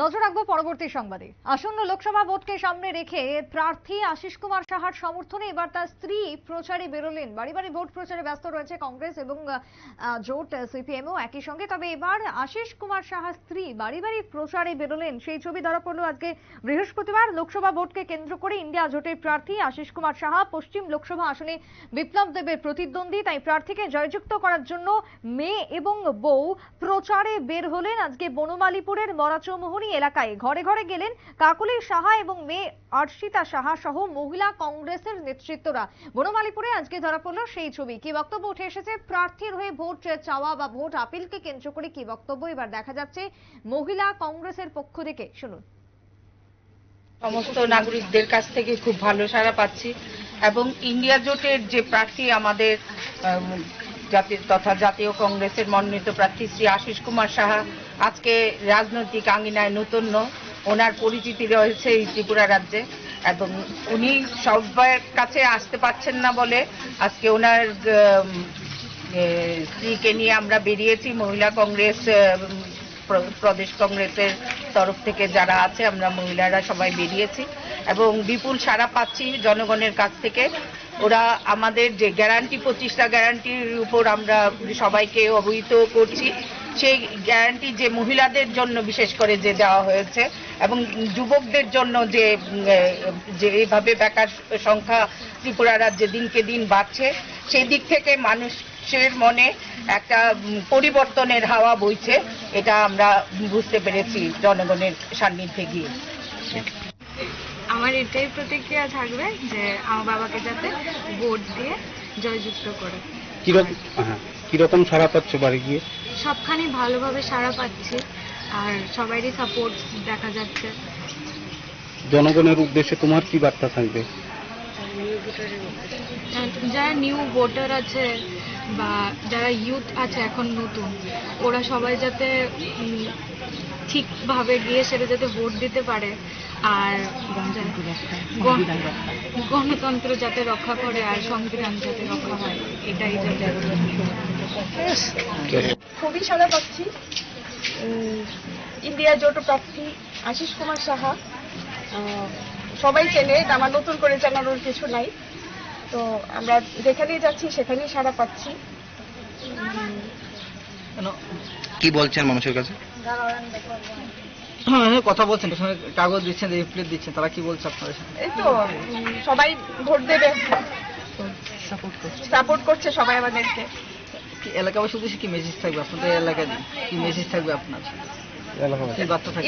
নজর রাখবো পরবর্তী সংবাদে। আসন্ন লোকসভা ভোটকে সামনে রেখে প্রার্থী আশিস কুমার সাহার সমর্থনে এবার তার স্ত্রী প্রচারে বেরোলেন। বাড়ি বাড়ি ভোট প্রচারে ব্যস্ত রয়েছে কংগ্রেস এবং জোট সিপিএমও একই সঙ্গে। তবে এবার আশিস কুমার সাহার স্ত্রী বাড়ি বাড়ি প্রচারে বেরোলেন, সেই ছবি ধরা পড়লো আজকে বৃহস্পতিবার। লোকসভা ভোটকে কেন্দ্র করে ইন্ডিয়া জোটের প্রার্থী আশিস কুমার সাহা পশ্চিম লোকসভা আসনে বিপ্লব দেবের প্রতিদ্বন্দ্বী, তাই প্রার্থীকে জয়যুক্ত করার জন্য মেয়ে এবং বউ প্রচারে বের হলেন। আজকে বনমালীপুরের মরাচৌমোহনী এলাকায় ঘরে ঘরে গেলেন কাকুলি সাহা এবং মেয়ে অর্ষিতা সাহা সহ মহিলা কংগ্রেসের নেতৃত্বরা। বনমালীপুরে আজকে ধরা পড়ল সেই ছবি। কি বক্তব্য উঠে এসেছে প্রার্থীর হয়ে ভোট চাওয়া বা ভোট আপিলকে কেন্দ্র করে, কি বক্তব্য এবার দেখা যাচ্ছে মহিলা কংগ্রেসের পক্ষ থেকে, শুনুন। সমস্ত নাগরিকদের কাছ থেকে খুব ভালো সাড়া পাচ্ছি এবং ইন্ডিয়া জোটের যে প্রার্থী আমাদের জাতীয় কংগ্রেসের মনোনীত প্রার্থী শ্রী আশিস কুমার সাহা আজকে রাজনৈতিক আঙ্গিনায় নতুন, ওনার পরিচিতি রয়েছে এই ত্রিপুরা রাজ্যে এবং উনি সবার কাছে আসতে পারছেন না বলে আজকে ওনার স্ত্রীকে নিয়ে আমরা বেরিয়েছি। মহিলা কংগ্রেস প্রদেশ কংগ্রেসের তরফ থেকে যারা আছে আমরা মহিলারা সবাই বেরিয়েছি এবং বিপুল সাড়া পাচ্ছি জনগণের কাছ থেকে। ওরা আমাদের যে গ্যারান্টি 25টা গ্যারান্টির উপর আমরা সবাইকে অবহিত করছি, সেই গ্যারান্টি যে মহিলাদের জন্য বিশেষ করে যে দেওয়া হয়েছে এবং যুবকদের জন্য যে এইভাবে বেকার সংখ্যা ত্রিপুরা রাজ্যে দিনকে দিন বাড়ছে, সেই দিক থেকে মানুষের মনে একটা পরিবর্তনের হাওয়া বইছে, এটা আমরা বুঝতে পেরেছি জনগণের সান্নিধ্যে গিয়ে। আমার এটাই প্রতিক্রিয়া থাকবে যে আমার বাবাকে যাতে ভোট দিয়ে জয়যুক্ত করে। কিরকম সাড়া পাচ্ছ বাড়ি গিয়ে? সবখানে ভালোভাবে সাড়া পাচ্ছি আর সবারই সাপোর্ট দেখা যাচ্ছে। জনগণের উদ্দেশ্যে তোমার কি বার্তা থাকবে? যারা নিউ ভোটার আছে বা যারা ইউথ আছে এখন নতুন, ওরা সবাই যাতে ঠিকভাবে গিয়ে সেটা যাতে ভোট দিতে পারে আর গণতন্ত্র যাতে রক্ষা করে আর সংবিধান যাতে রক্ষা হয়, এটাই যাতে। খুবই সাড়া পাচ্ছি। ইন্ডিয়া জোট প্রার্থী আশিস কুমার সাহা সবাই চেনে, আমার নতুন করে জানানোর কিছু নাই। তো আমরা যেখানেই যাচ্ছি সেখানেই সাড়া পাচ্ছি। কি বলছেন মানুষের কাছে? কথা বলছেন, কাগজ দিচ্ছেন, লিফলেট দিচ্ছেন, তারা কি বলছে আপনাদের? এই তো সবাই ভোট দেবে, সাপোর্ট করছে সবাই আমাদেরকে। এলাকাবাসী উদ্দেশ্যে কি মেসেজ থাকবে আপনাদের? এলাকায় কি মেসেজ থাকবে আপনার?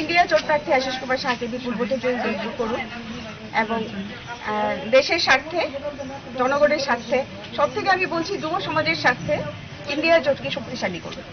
ইন্ডিয়া জোট প্রার্থী আশিস কুমার সাহাকে বিপুল ভোটে জয়যুক্ত করুন এবং দেশের স্বার্থে, জনগণের স্বার্থে, সব থেকে আমি বলছি যুব সমাজের স্বার্থে ইন্ডিয়া জোটকে শক্তিশালী করুন।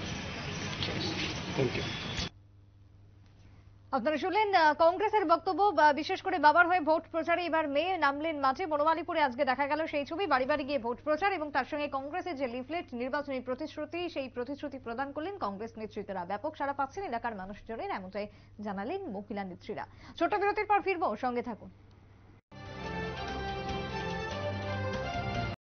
আপনারা শুনলেন কংগ্রেসের বক্তব্য। বিশেষ করে বাবার হয়ে ভোট প্রচারে এবার মেয়ে নামলেন মাঠে। বনমালীপুরে আজকে দেখা গেল সেই ছবি। বাড়ি বাড়ি গিয়ে ভোট প্রচার এবং তার সঙ্গে কংগ্রেসের যে লিফলেট, নির্বাচনী প্রতিশ্রুতি, সেই প্রতিশ্রুতি প্রদান করলেন কংগ্রেস নেতৃত্বরা। ব্যাপক সাড়া পাচ্ছেন এলাকার মানুষজনের, এমনটাই জানালেন মহিলা নেত্রীরা। ছোট বিরতির পর ফিরবো, সঙ্গে থাকুন।